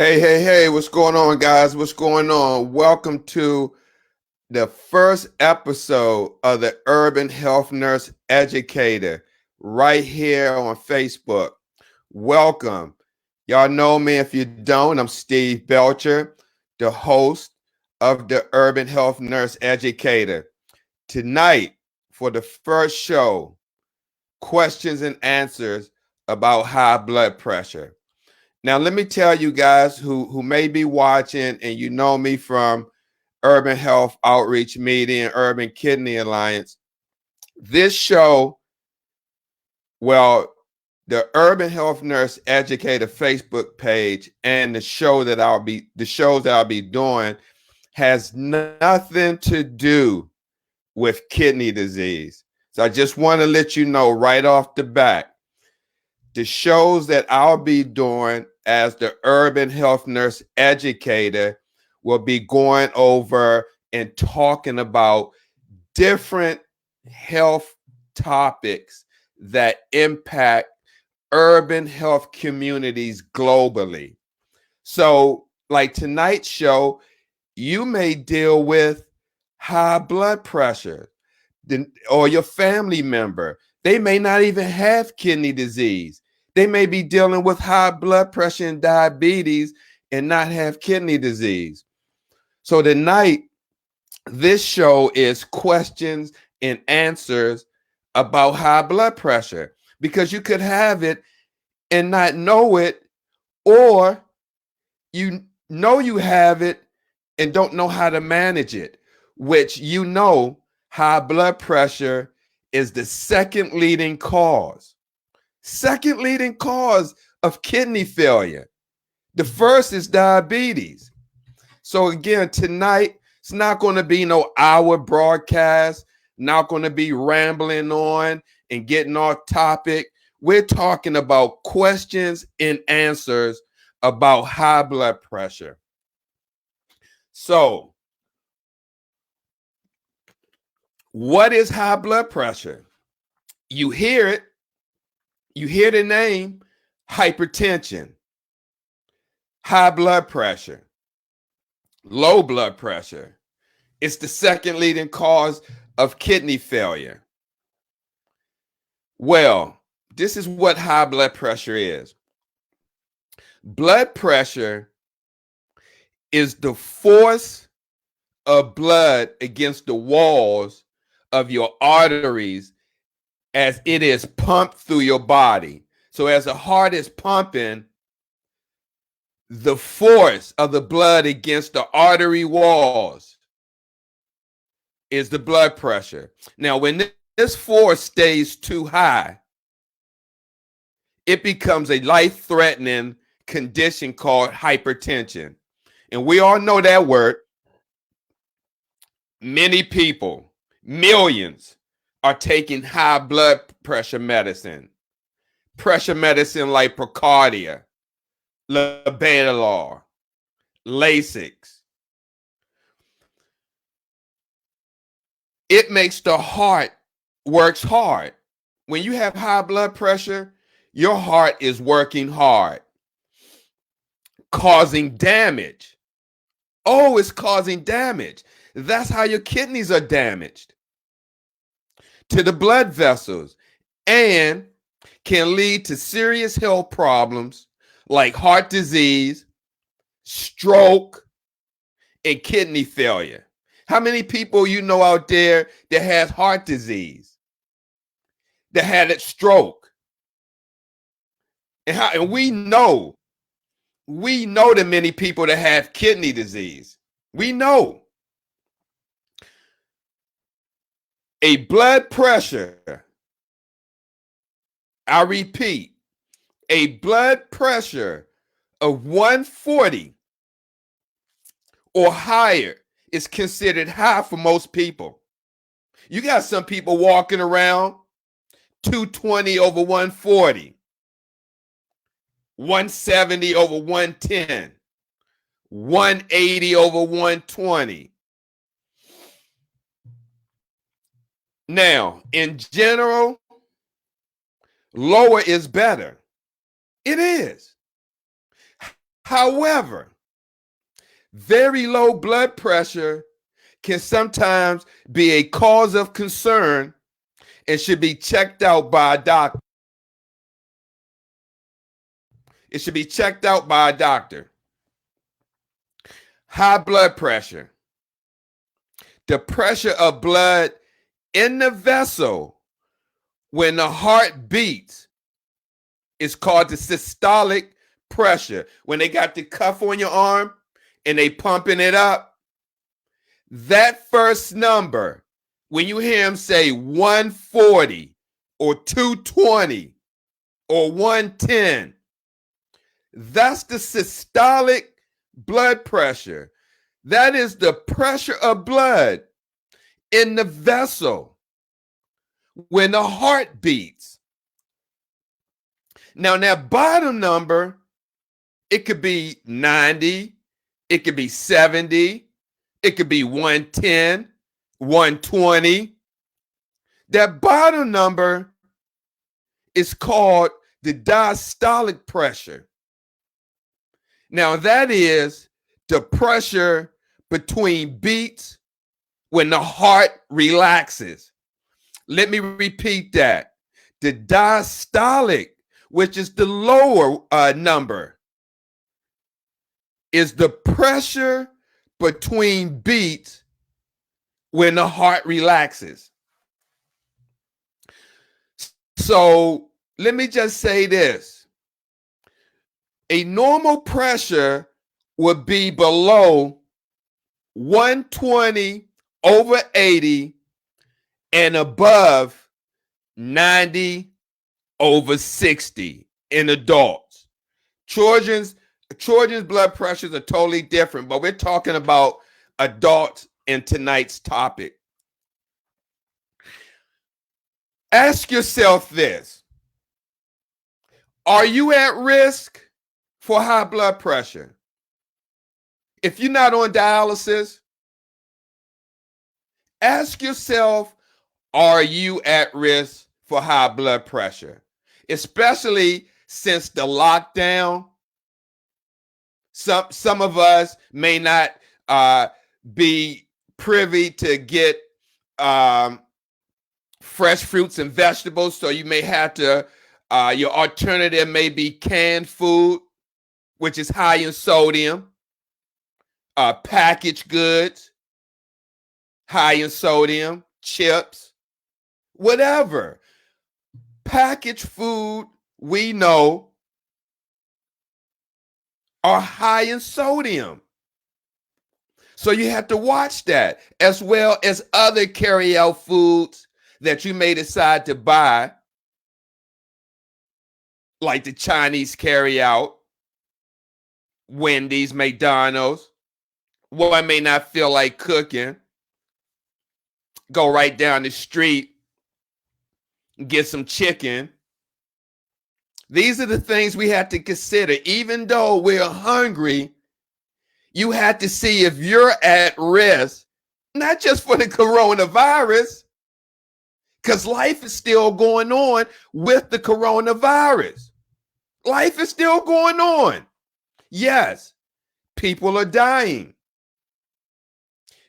Hey, what's going on, guys? What's going on? Welcome to the first episode of the Urban Health Nurse Educator right here on Facebook. Welcome. Y'all know me. If you don't, I'm Steve Belcher, the host of the Urban Health Nurse Educator. Tonight, for the first show, questions and answers about high blood pressure. Now, let me tell you guys who may be watching, and you know me from Urban Health Outreach Media and Urban Kidney Alliance. This show, well, the Urban Health Nurse Educator Facebook page and the shows that I'll be doing has nothing to do with kidney disease. So I just want to let you know right off the bat, the shows that I'll be doing as the Urban Health Nurse Educator will be going over and talking about different health topics that impact urban health communities globally. So, like tonight's show, you may deal with high blood pressure, or your family member. They may not even have kidney disease. They may be dealing with high blood pressure and diabetes and not have kidney disease. So tonight, this show is questions and answers about high blood pressure, because you could have it and not know it, or you know you have it and don't know how to manage it, which high blood pressure is the second leading cause of kidney failure. The first is diabetes. So again, tonight, it's not going to be no hour broadcast, not going to be rambling on and getting off topic. We're talking about questions and answers about high blood pressure. So, what is high blood pressure? You hear it. You hear the name, hypertension, high blood pressure, low blood pressure. It's the second leading cause of kidney failure. Well, this is what high blood pressure is. Blood pressure is the force of blood against the walls of your arteries as it is pumped through your body. So as the heart is pumping, the force of the blood against the artery walls is the blood pressure. Now, when this force stays too high, it becomes a life-threatening condition called hypertension. And we all know that word. Many people, millions, are taking high blood pressure medicine like Procardia, Labetalol, Lasix. It makes the heart works hard. When you have high blood pressure, your heart is working hard, causing damage. Oh, it's causing damage. That's how your kidneys are damaged to the blood vessels, and can lead to serious health problems like heart disease, stroke, and kidney failure. How many people you know out there that has heart disease, that had a stroke? And we know the many people that have kidney disease. We know. A blood pressure, I repeat, a blood pressure of 140 or higher is considered high for most people. You got some people walking around 220 over 140, 170 over 110, 180 over 120. Now, in general, lower is better. It is. However, very low blood pressure can sometimes be a cause of concern and should be checked out by a doctor. It should be checked out by a doctor. High blood pressure. The pressure of blood in the vessel when the heart beats is called the systolic pressure. When they got the cuff on your arm and they pumping it up, that first number, when you hear him say 140 or 220 or 110, that's the systolic blood pressure. That is the pressure of blood in the vessel when the heart beats. Now, that bottom number, it could be 90, it could be 70, it could be 110, 120. That bottom number is called the diastolic pressure. Now, that is the pressure between beats when the heart relaxes. Let me repeat that. The diastolic, which is the lower number, is the pressure between beats when the heart relaxes. So let me just say this. A normal pressure would be below 120 over 80 and above 90 over 60 in adults. Children's blood pressures are totally different, but we're talking about adults in tonight's topic. Ask yourself this. Are you at risk for high blood pressure? If you're not on dialysis, ask yourself, are you at risk for high blood pressure? Especially since the lockdown. Some of us may not be privy to get fresh fruits and vegetables, so you may have to, your alternative may be canned food, which is high in sodium, packaged goods, high in sodium, chips, whatever. Packaged food, we know, are high in sodium. So you have to watch that, as well as other carry-out foods that you may decide to buy, like the Chinese carry-out, Wendy's, McDonald's. One may not feel like cooking. Go right down the street, get some chicken. These are the things we have to consider. Even though we're hungry, you have to see if you're at risk, not just for the coronavirus, because life is still going on with the coronavirus. Life is still going on. Yes, people are dying.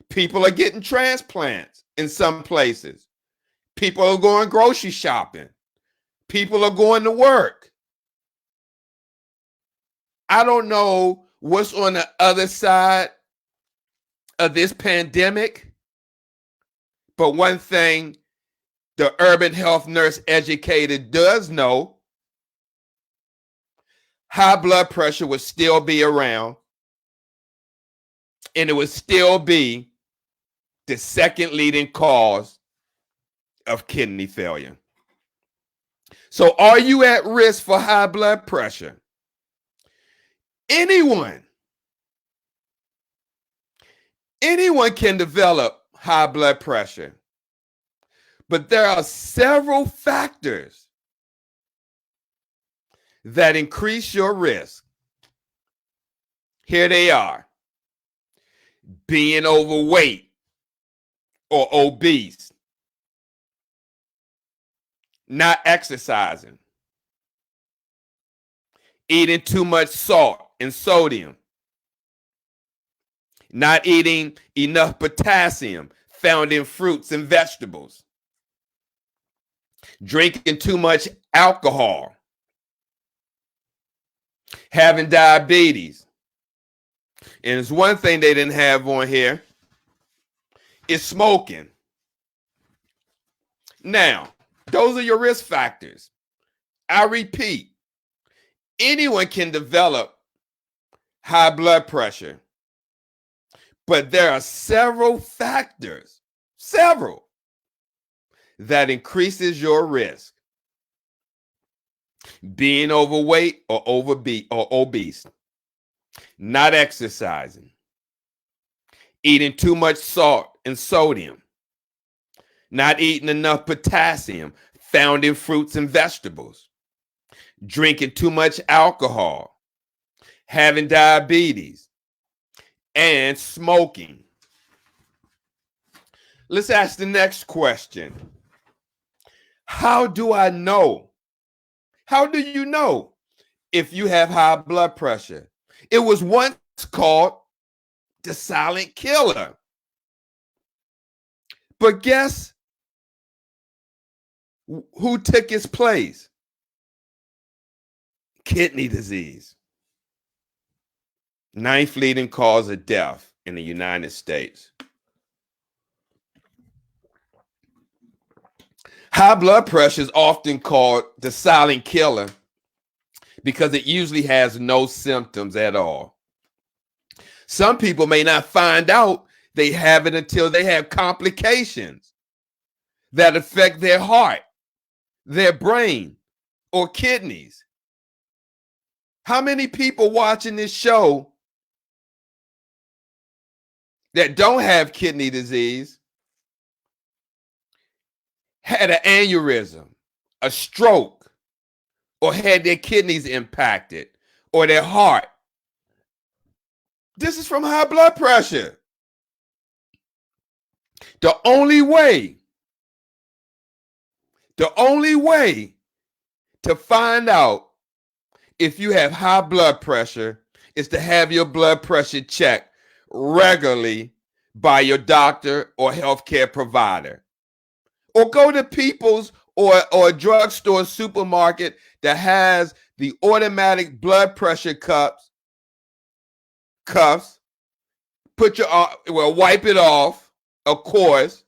People are getting transplants in some places. People are going grocery shopping. People are going to work. I don't know what's on the other side of this pandemic, but one thing the Urban Health Nurse Educator does know, high blood pressure will still be around, and it will still be the second leading cause of kidney failure. So are you at risk for high blood pressure? Anyone Anyone can develop high blood pressure, but there are several factors that increase your risk. Here they are: being overweight or obese, not exercising, eating too much salt and sodium, not eating enough potassium found in fruits and vegetables, drinking too much alcohol, having diabetes. And it's one thing they didn't have on here, is smoking. Now, those are your risk factors. I repeat, anyone can develop high blood pressure, but there are several factors, that increases your risk. Being overweight or obese, not exercising, eating too much salt and sodium, not eating enough potassium found in fruits and vegetables, drinking too much alcohol, having diabetes, and smoking. Let's ask the next question. How do I know? How do you know if you have high blood pressure? It was once called the silent killer. But guess who took its place? Kidney disease. 9th leading cause of death in the United States. High blood pressure is often called the silent killer because it usually has no symptoms at all. Some people may not find out they have it until they have complications that affect their heart, their brain, or kidneys. How many people watching this show that don't have kidney disease had an aneurysm, a stroke, or had their kidneys impacted, or their heart? This is from high blood pressure. The only way to find out if you have high blood pressure is to have your blood pressure checked regularly by your doctor or healthcare provider. Or go to People's or a drugstore supermarket that has the automatic blood pressure cuffs. Put your wipe it off, of course,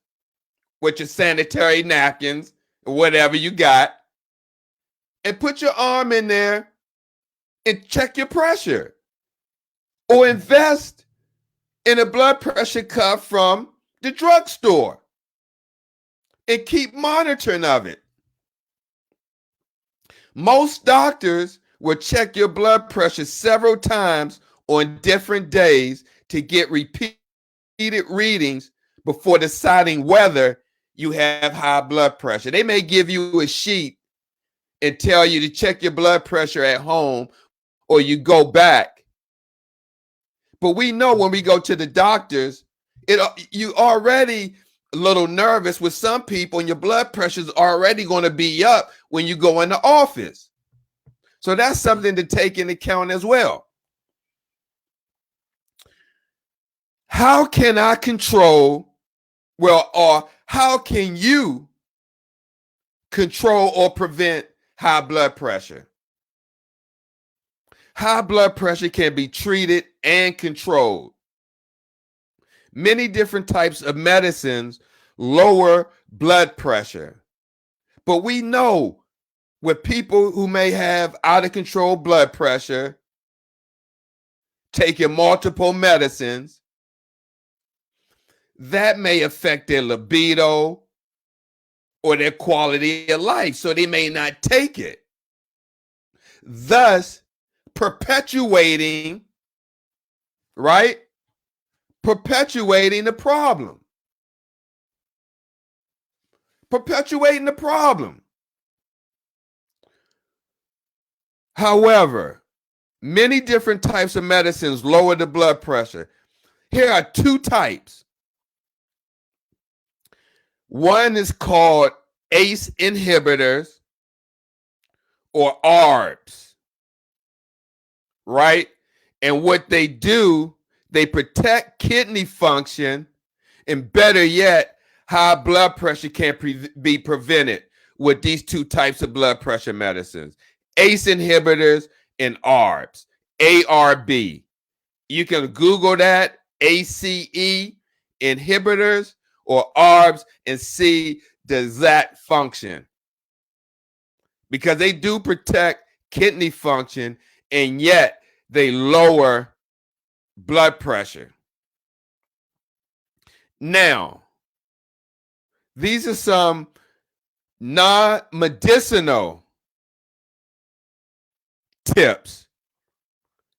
with your sanitary napkins or whatever you got, and put your arm in there and check your pressure. Or invest in a blood pressure cuff from the drugstore and keep monitoring of it. Most doctors will check your blood pressure several times on different days to get repeated readings before deciding whether you have high blood pressure. They may give you a sheet and tell you to check your blood pressure at home, or you go back. But we know when we go to the doctors, you already a little nervous with some people, and your blood pressure is already going to be up when you go in the office. So that's something to take into account as well. How can I control, or how can you control or prevent high blood pressure? High blood pressure can be treated and controlled. Many different types of medicines lower blood pressure. But we know with people who may have out of control blood pressure, taking multiple medicines, that may affect their libido or their quality of life, so they may not take it, thus perpetuating, right? perpetuating the problem. Perpetuating the problem. However, many different types of medicines lower the blood pressure. Here are two types. One is called ACE inhibitors or ARBs, right? And what they do, they protect kidney function, and better yet, high blood pressure can be prevented with these two types of blood pressure medicines, ACE inhibitors and ARBs, ARB. You can Google that, ACE inhibitors or ARBs, and see the exact function. Because they do protect kidney function, and yet they lower blood pressure. Now, these are some non-medicinal tips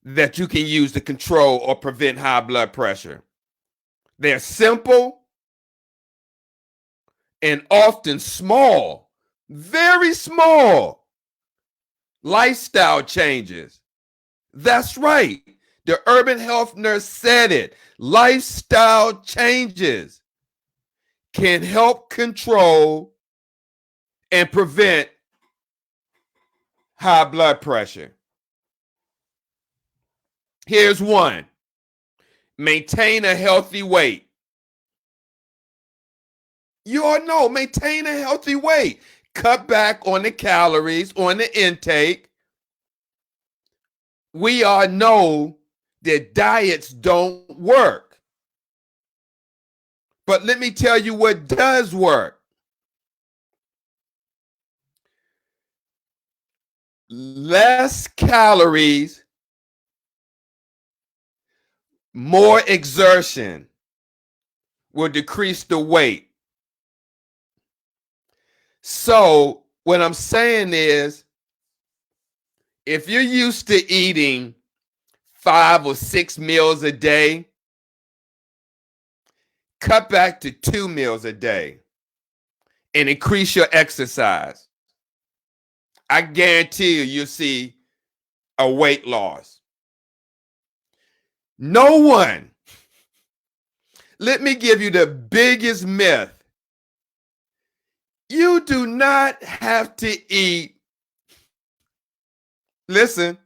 that you can use to control or prevent high blood pressure. They're simple and often small, very small lifestyle changes. That's right. The Urban Health Nurse said it. Lifestyle changes can help control and prevent high blood pressure. Here's one. Maintain a healthy weight. You all know, maintain a healthy weight. Cut back on the calories, on the intake. We all know that diets don't work. But let me tell you what does work. Less calories, more exertion will decrease the weight. So what I'm saying is, if you're used to eating 5 or 6 meals a day, cut back to 2 meals a day and increase your exercise. I guarantee you'll see a weight loss. No one, let me give you the biggest myth. You do not have to eat. Listen,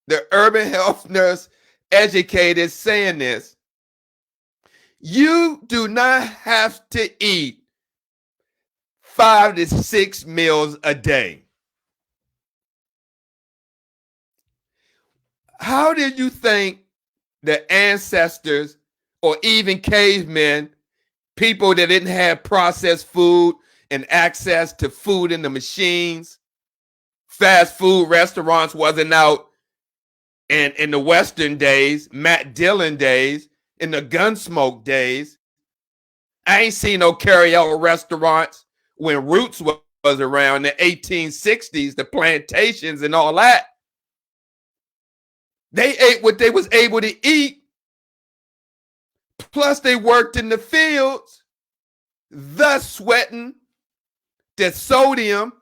the Urban Health Nurse Educator is saying this. You do not have to eat 5 to 6 meals a day. How did you think the ancestors or even cavemen, people that didn't have processed food and access to food in the machines, fast food restaurants wasn't out in the Western days, Matt Dillon days, in the Gunsmoke days. I ain't seen no carry-out restaurants when Roots was around in the 1860s, the plantations and all that. They ate what they was able to eat. Plus they worked in the fields, thus sweating the sodium.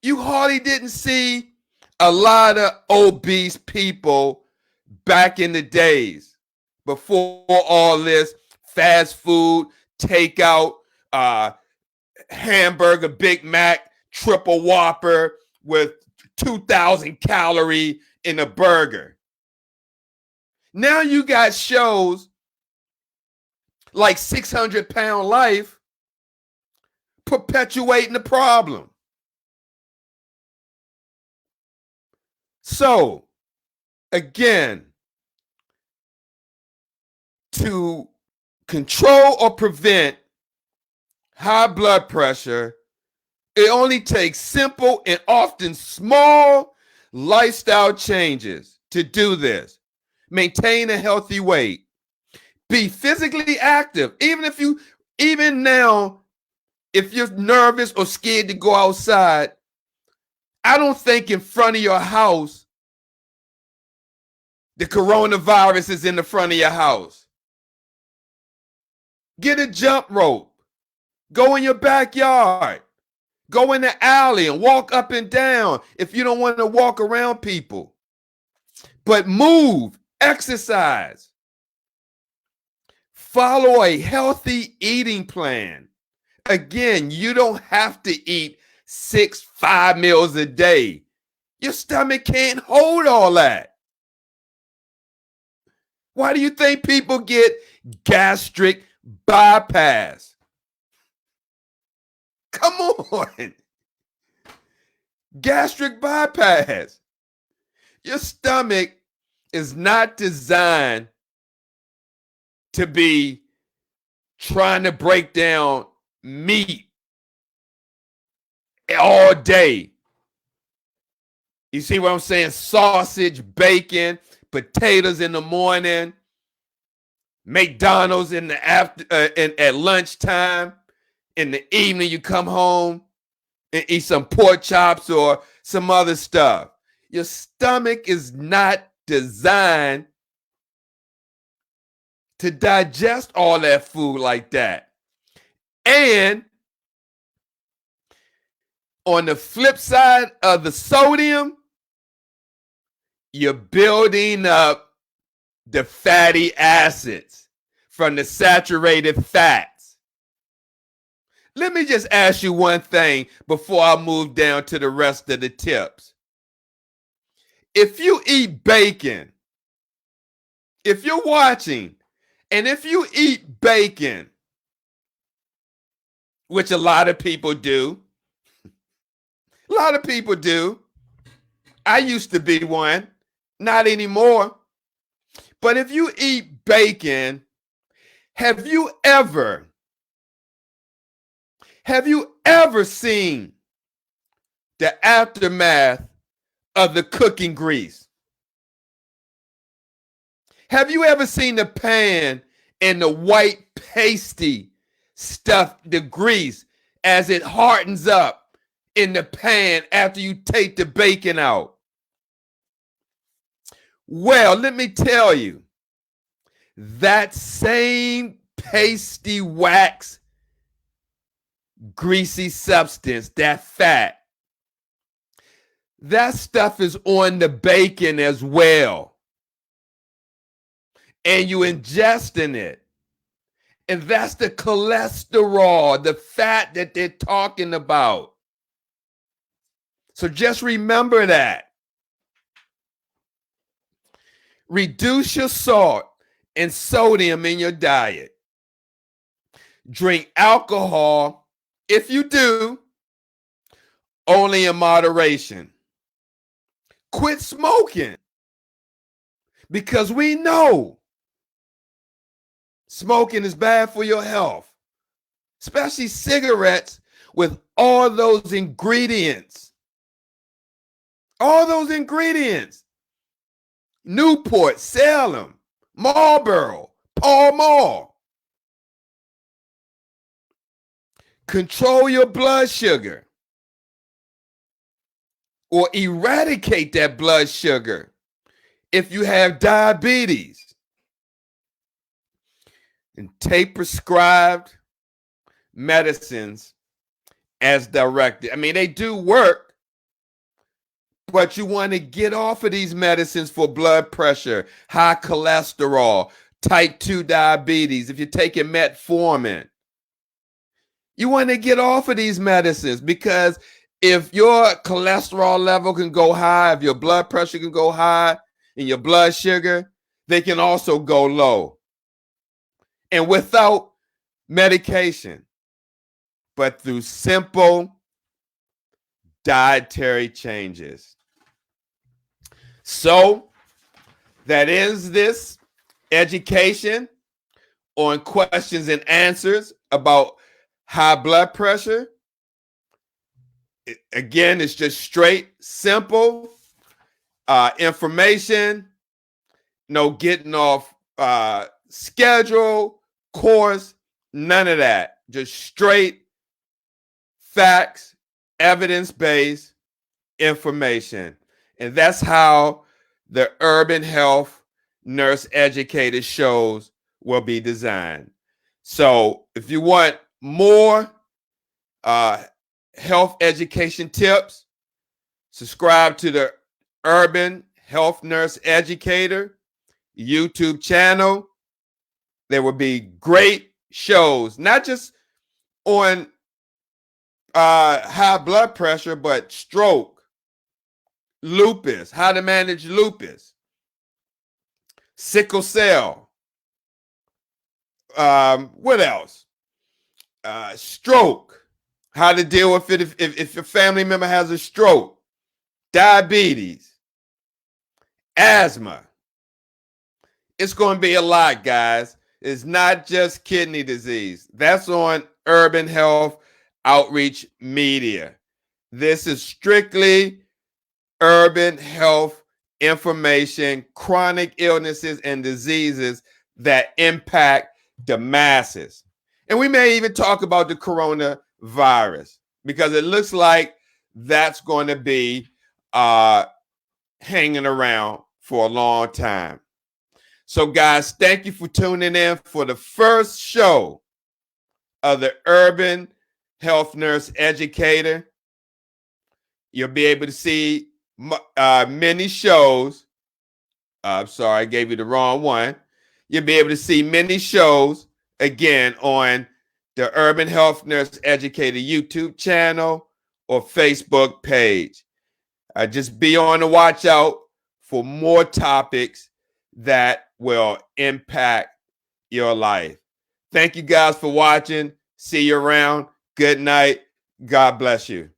You hardly didn't see a lot of obese people back in the days before all this fast food, takeout, hamburger, Big Mac, triple Whopper with 2,000 calorie in a burger. Now you got shows like 600-Pound Life perpetuating the problem. So, again, to control or prevent high blood pressure, it only takes simple and often small lifestyle changes to do this. Maintain a healthy weight. Be physically active. Even now, if you're nervous or scared to go outside, I don't think in front of your house The coronavirus is in the front of your house. Get a jump rope. Go in your backyard. Go in the alley and walk up and down if you don't want to walk around people. But move, exercise. Follow a healthy eating plan. Again, you don't have to eat 5 meals a day. Your stomach can't hold all that. Why do you think people get gastric bypass? Come on. Gastric bypass. Your stomach is not designed to be trying to break down meat all day. You see what I'm saying? Sausage, bacon, potatoes in the morning, McDonald's in the at lunchtime. In the evening, you come home and eat some pork chops or some other stuff. Your stomach is not designed to digest all that food like that. And on the flip side of the sodium, you're building up the fatty acids from the saturated fats. Let me just ask you one thing before I move down to the rest of the tips. If you eat bacon, if you're watching, and if you eat bacon, which a lot of people do, I used to be one, not anymore. But if you eat bacon, have you ever seen the aftermath of the cooking grease? Have you ever seen the pan and the white pasty stuff, the grease, as it hardens up in the pan after you take the bacon out? Well, let me tell you, that same pasty wax, greasy substance, that fat, that stuff is on the bacon as well. And you ingesting it. And that's the cholesterol, the fat that they're talking about. So just remember that. Reduce your salt and sodium in your diet. Drink alcohol, if you do, only in moderation. Quit smoking, because we know smoking is bad for your health, especially cigarettes with all those ingredients. All those ingredients. Newport, Salem, Marlboro, Pall Mall. Control your blood sugar or eradicate that blood sugar if you have diabetes. And take prescribed medicines as directed. I mean, they do work, but you want to get off of these medicines for blood pressure, high cholesterol, type 2 diabetes. If you're taking metformin, you want to get off of these medicines, because if your cholesterol level can go high, if your blood pressure can go high, and your blood sugar, they can also go low. And without medication, but through simple dietary changes. So that is this education on questions and answers about high blood pressure. Again, it's just straight, simple information. No getting off schedule, course, none of that. Just straight facts, evidence-based information. And that's how the Urban Health Nurse Educator shows will be designed. So if you want more health education tips, subscribe to the Urban Health Nurse Educator YouTube channel. There will be great shows, not just on high blood pressure, but stroke, lupus, how to manage lupus, sickle cell, what else? Stroke, how to deal with it if your family member has a stroke, diabetes, asthma. It's going to be a lot, guys. It's not just kidney disease. That's on Urban Health Outreach Media. This is strictly urban health information, chronic illnesses and diseases that impact the masses. And we may even talk about the coronavirus because it looks like that's going to be hanging around for a long time. So, guys, thank you for tuning in for the first show of the Urban Health Nurse Educator. You'll be able to see many shows. I'm sorry, I gave you the wrong one. You'll be able to see many shows again on the Urban Health Nurse Educator YouTube channel or Facebook page. Just be on the watch out for more topics that will impact your life. Thank you guys for watching. See you around. Good night. God bless you.